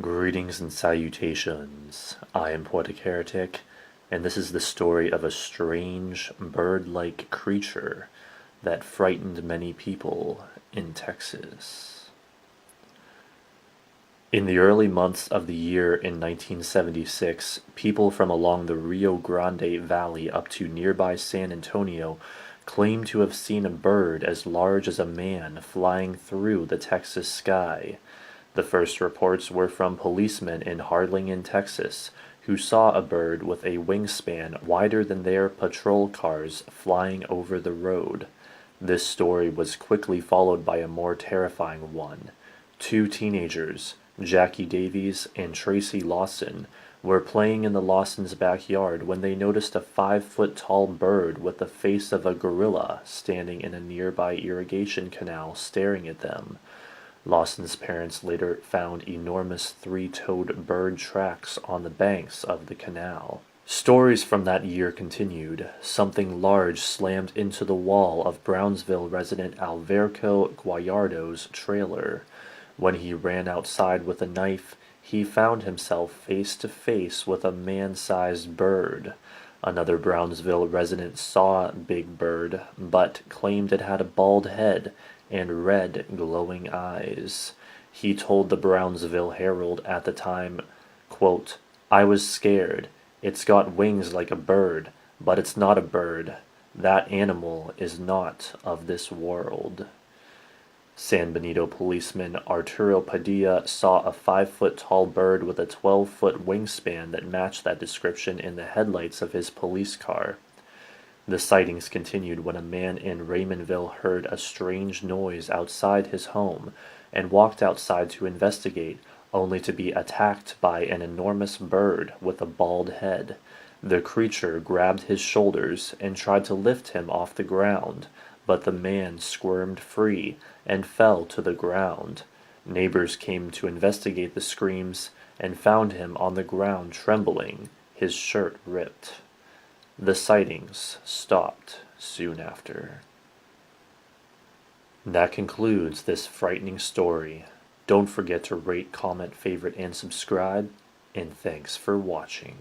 Greetings and salutations. I am Poetic Heretic, and this is the story of a strange bird-like creature that frightened many people in Texas. In the early months of the year in 1976, people from along the Rio Grande Valley up to nearby San Antonio claimed to have seen a bird as large as a man flying through the Texas sky. The first reports were from policemen in Harlingen, Texas, who saw a bird with a wingspan wider than their patrol cars flying over the road. This story was quickly followed by a more terrifying one. Two teenagers, Jackie Davies and Tracy Lawson, were playing in the Lawsons' backyard when they noticed a 5-foot-tall bird with the face of a gorilla standing in a nearby irrigation canal staring at them. Lawson's parents later found enormous 3-toed bird tracks on the banks of the canal. Stories from that year continued. Something large slammed into the wall of Brownsville resident Alverco Guayardo's trailer. When he ran outside with a knife, he found himself face to face with a man-sized bird. Another Brownsville resident saw Big Bird, but claimed it had a bald head and red glowing eyes. He told the Brownsville Herald at the time, quote, "I was scared. It's got wings like a bird, but it's not a bird. That animal is not of this world." San Benito policeman Arturo Padilla saw a 5-foot-tall bird with a 12-foot wingspan that matched that description in the headlights of his police car. The sightings continued when a man in Raymondville heard a strange noise outside his home and walked outside to investigate, only to be attacked by an enormous bird with a bald head. The creature grabbed his shoulders and tried to lift him off the ground, but the man squirmed free and fell to the ground. Neighbors came to investigate the screams and found him on the ground trembling, his shirt ripped. The sightings stopped soon after. That concludes this frightening story. Don't forget to rate, comment, favorite, and subscribe, and thanks for watching.